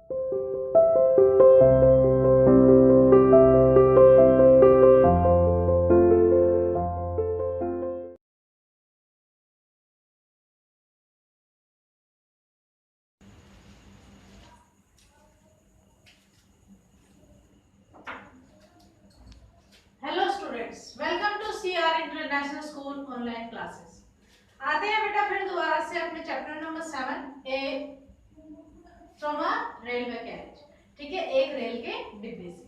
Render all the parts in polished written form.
Hello students, welcome to CR international school online classes. आते हैं बेटा फिर दोबारा से अपने chapter number 7 A from a railway carriage. ठीक है, एक रेल के डिब्बे से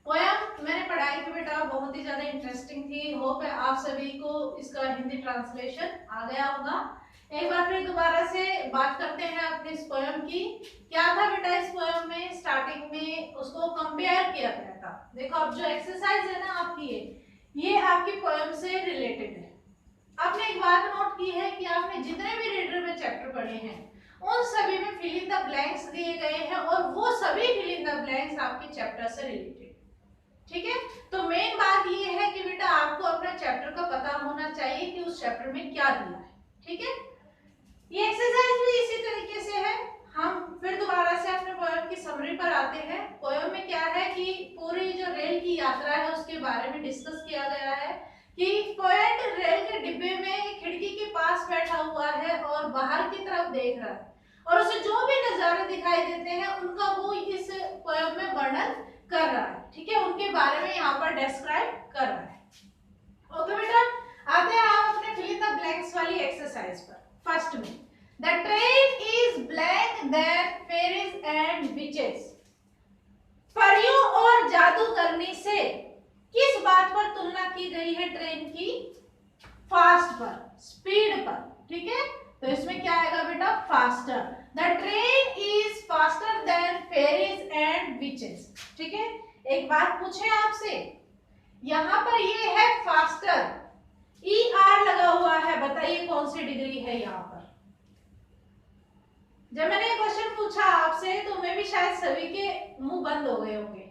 पोयम मैंने पढ़ाई थी बेटा, बहुत ही ज्यादा इंटरेस्टिंग थी। होप है आप सभी को इसका हिंदी ट्रांसलेशन आ गया होगा। एक बार फिर दोबारा से बात करते हैं अपने इस पोयम की। क्या था बेटा इस पोयम में? स्टार्टिंग में उसको कंपेयर किया गया था। देखो अब जो एक्सरसाइज है ना आपकी, ये आपकी पोयम से रिलेटेड है। आपने एक बात नोट की है कि आपने जितने भी रीडर में चैप्टर पढ़े हैं उन सभी में फिल इन द ब्लैंक्स दिए गए हैं और वो सभी फिल इन द ब्लैंक्स आपके चैप्टर से रिलेटेड। ठीक है, तो मेन बात ये है कि बेटा आपको अपना चैप्टर का पता होना चाहिए कि उस चैप्टर में क्या दिया है। ठीक है, ये एक्सरसाइज भी इसी तरीके से है। हम फिर दोबारा से अपने पोयम की समरी पर आते हैं। पोयम में क्या है कि पूरी जो रेल की यात्रा है उसके बारे में डिस्कस किया गया है कि पोएट रेल के डिब्बे में खिड़की के पास बैठा हुआ है और बाहर की तरफ देख रहा है और उसे जो भी नजारे दिखाई देते हैं उनका वो इस पोयम में वर्णन कर रहा है। ठीक है, उनके बारे में यहाँ पर डिस्क्राइब कर रहा है। ओके बेटा, आते हैं आप अपने फिल इन द ब्लैंक्स वाली एक्सरसाइज पर। फर्स्ट में the train is black than fairies and witches. परियों और जादूगरनी से किस बात पर तुलना की गई है ट्रेन की? फास्ट पर, स्पीड पर। ठीक है, तो इसमें क्या आएगा बेटा? Faster. The train is faster than fairies and witches. ठीक है, एक बात पूछे आपसे, यहां पर ये है फास्टर, ई आर लगा हुआ है, बताइए कौन सी डिग्री है यहाँ पर? जब मैंने ये क्वेश्चन पूछा आपसे तो मैं भी शायद सभी के मुंह बंद हो गए होंगे।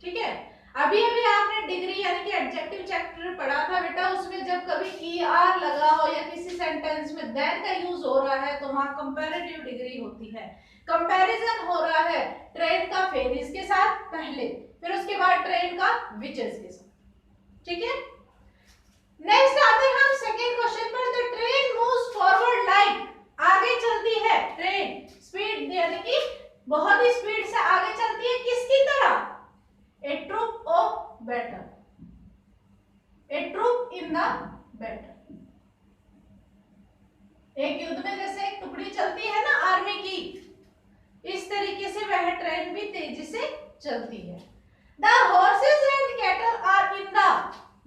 ठीक है, अभी अभी आपने डिग्री यानी कि एडजेक्टिव चैप्टर पढ़ा था बेटा, उसमें जब कभी ई आर लगा हो या किसी सेंटेंस में देन का यूज हो रहा है तो वहां कंपैरेटिव डिग्री होती है। कंपैरिजन हो रहा है ट्रेन का फेरीज के साथ पहले, फिर उसके बाद ट्रेन का विचेस के साथ। ठीक है, नेक्स्ट आते हैं हम सेकंड क्वेश्चन पर। The train moves forward like, आगे चलती है ट्रेन, स्पीड यानी कि बहुत ही स्पीड से आगे चलती है, किसकी तरह? A troop of battle, a troop in the battle. एक युद्ध में जैसे एक टुकड़ी चलती है ना आर्मी की, इस तरीके से वह ट्रेन भी तेजी से चलती है। The horses and cattle are in the,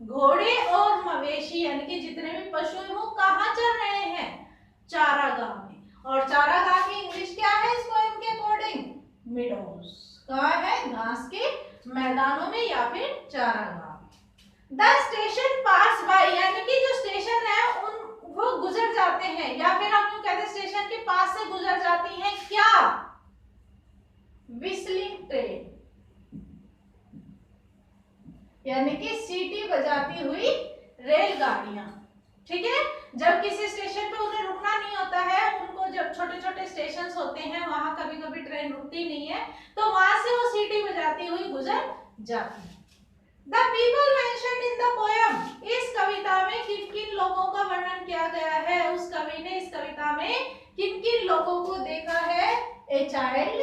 घोड़े और मवेशी यानी कि जितने भी पशु हैं वो कहाँ चल रहे हैं? चारागाह में। और चारागाह की इंग्लिश क्या है इस पोएम के अकॉर्डिंग? मीडोज। कहाँ है? घास के मैदानों में या फिर चारागाह में। द स्टेशन पास बाय यानी कि जो स्टेशन है उन वो गुजर जाते हैं, या फिर हम यूं कहते हैं स्टेशन के पास से गुजर जाती हैं क्या? व्हिstling ट्रेन यानी कि सीटी बजाती हुई रेलगाड़ियां। ठीक है, जब किसी स्टेशन पे उन्हें रुकना नहीं होता है, उनको जब छोटे छोटे स्टेशन होते हैं वहां कभी कभी ट्रेन रुकती नहीं है, तो वहां से वो सीटी बजाती हुई गुजर जाती है। The people mentioned in the poem, इस कविता में किन किन लोगों का वर्णन किया गया है? उस कवि ने इस कविता में किन किन लोगों को देखा है? ए चाइल्ड,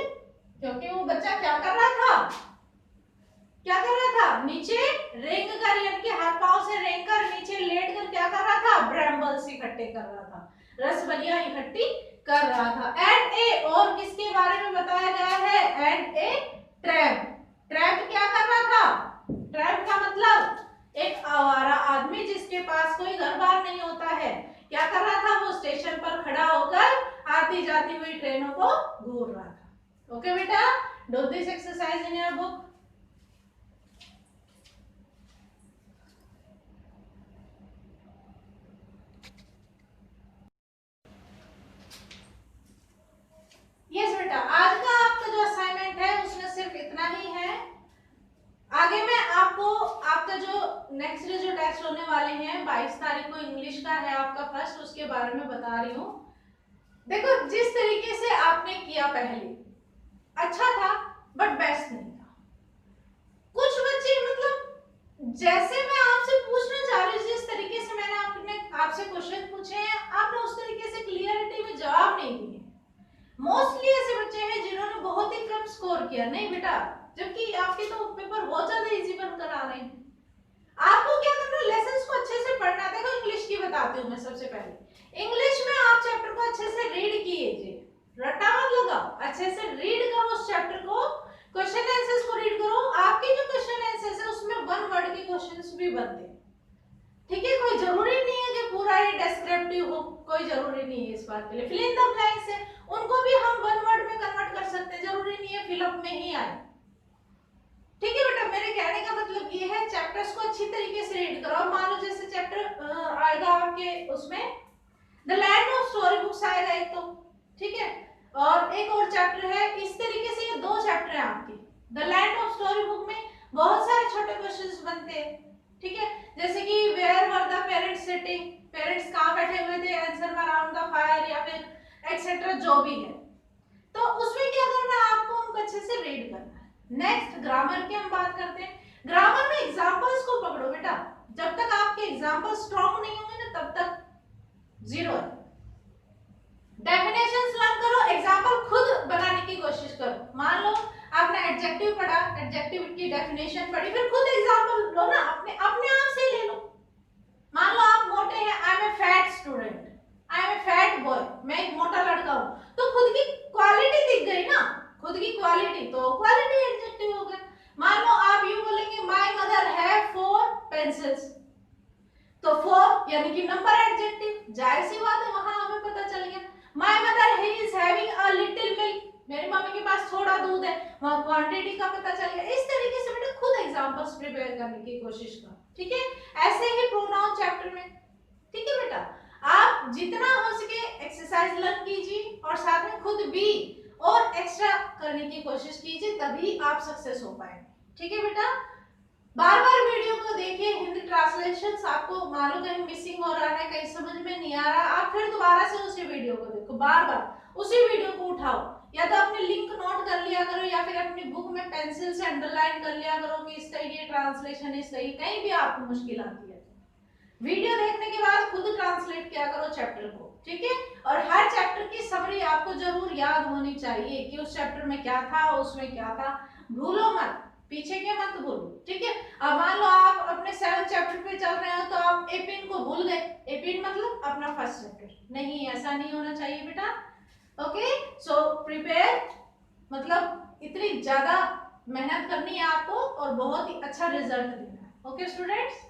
क्योंकि वो बच्चा क्या कर रहा था? क्या कर रहा था? नीचे रेंग कर यानी कि हाथ पांव से रेंग कर नीचे लेट कर क्या कर रहा था? ब्रैम्बल्स इकट्ठे कर रहा था, रसबलियां इकट्ठी कर रहा था। एंड ए, और किसके बारे में बताया गया है? एंड ए ट्रैप, ट्रैप क्या कर रहा था? ट्रैप का मतलब एक आवारा आदमी जिसके पास कोई घर बार नहीं होता है, क्या कर रहा था? वो स्टेशन पर खड़ा होकर आती जाती हुई ट्रेनों को घूर रहा था। ओके बेटा, do this exercise in your book. Yes बेटा, आज का आपका जो असाइनमेंट है उसमें सिर्फ इतना ही है। आगे मैं आपको आपका जो नेक्स्ट जो टेस्ट होने वाले हैं 22 तारीख को इंग्लिश का है आपका फर्स्ट, उसके बारे में बता रही हूँ। देखो जिस तरीके से आपने किया पहले, अच्छा था बट बेस्ट नहीं था। कुछ बच्चे मतलब जैसे मैं आपसे पूछना चाह रही हूँ, जिस तरीके से मैंने आपसे क्वेश्चन पूछे हैं, आपने उस तरीके से क्लियरिटी में जवाब नहीं दिए। मोस्टली ऐसे बच्चे हैं जिन्होंने बहुत ही कम स्कोर किया। नहीं बेटा, जबकि आपके तो पेपर बहुत ज्यादा इजी बनकर आ रहे हैं। आपको क्या करना है, लेसन्स को अच्छे से पढ़ना है। देखो इंग्लिश की बताती हूँ मैं। सबसे पहले इंग्लिश में आप चैप्टर को अच्छे से रीड कीजिए, रट्टा मत लगाओ, अच्छे से रीड करो उस चैप्टर को, क्वेश्चन आंसर्स को रीड करो। आपके जो क्वेश्चन आंसर्स है उसमें वन वर्ड के क्वेश्चंस भी बनते हैं, ठीक है। कोई जरूरी नहीं है कि पूरा ये डिस्क्रिप्टिव हो, कोई जरूरी नहीं है इस बात के लिए। फिल इन द ब्लैंक्स है, उनको भी हम वन वर्ड में कन्वर्ट कर सकते हैं, जरूरी नहीं है फिलअप में ही आए, ठीक है बेटा। मेरे कहने का मतलब ये है, चैप्टर्स को अच्छी तरीके से रीड करो। मान लो जैसे चैप्टर आएगा आपके उसमें the land of story books आएगा एक तो, ठीक है, और एक और चैप्टर है। इस तरीके से ये दो चैप्टर हैं आपके। The land of story book में बहुत सारे छोटे क्वेश्चंस बनते हैं, ठीक है, जैसे कि where were the parents sitting, parents कहाँ बैठे हुए थे, आंसर अराउंड द फायर, या फिर एक्सेट्रा जो भी है। तो उसमें क्या करना है, आपको उनको अच्छे से रीड करना है। नेक्स्ट ग्रामर की हम बात करते हैं। ग्रामर में एग्जांपल्स को पकड़ो बेटा। जब तक आपके एग्जांपल स्ट्रांग नहीं होंगे ना, तब तक जीरो है। डेफिनेशंस लर्न करो, एग्जांपल खुद बनाने की कोशिश करो। मान लो आपने एडजेक्टिव पढ़ा, एडजेक्टिव की डेफिनेशन पढ़ी, फिर खुद एग्जांपल लो ना, अपने अपने आप से ले लो। मान लो आप मोटे हैं, I am a fat student, I am a fat boy, मैं एक मोटा लड़का हूं, तो खुद की क्वालिटी दिख गई ना, खुद की क्वालिटी, तो क्वालिटी एडजेक्टिव हो गया। मान लो आप यूं बोलेंगे माय मदर हैव 4 पेंसिल्स, तो 4 यानी कि नंबर एडजेक्टिव, जाहिर सी बात है वहां हमें पता चल गया। My mother he is having a little milk, मेरी मम्मी के पास थोड़ा दूध है, वहां क्वांटिटी का पता चल गया। इस तरीके से बेटा खुद एग्जांपल्स प्रिपेयर करने की कोशिश करो, ठीक है। ऐसे ही प्रोनाउन चैप्टर में, ठीक है बेटा, आप जितना हो सके एक्सरसाइज लर्न कीजिए और साथ में खुद भी और एक्स्ट्रा करने की कोशिश कीजिए, तभी आप सक्सेस हो पाएंगे, ठीक है बेटा। बार बार वीडियो को देखिए, हिंदी ट्रांसलेशंस आपको मान लो कहीं मिसिंग हो रहा है, कहीं समझ में नहीं आ रहा, आप फिर दोबारा से उसी वीडियो को देखो, बार बार उसी वीडियो को उठाओ, या तो अपने लिंक नोट कर लिया करो, या फिर अपनी बुक में पेंसिल से अंडरलाइन कर लिया करो कि इस तरह ये ट्रांसलेशन इस तरह, कहीं भी आपको मुश्किल आती है वीडियो देखने के बाद खुद ट्रांसलेट किया करो चैप्टर को, ठीक है। और हर चैप्टर की समरी आपको जरूर याद होनी चाहिए कि उस चैप्टर में क्या था, उसमें क्या था, भूलो मत, पीछे के मत भूलो, ठीक है। अब मान लो आप अपने 7 चैप्टर पे चल रहे हो, तो आप एपिन को भूल गए, एपिन मतलब अपना फर्स्ट चैप्टर, नहीं, ऐसा नहीं होना चाहिए बेटा, ओके। सो प्रिपेयर मतलब इतनी ज्यादा मेहनत करनी है आपको और बहुत ही अच्छा रिजल्ट देना है, ओके स्टूडेंट्स।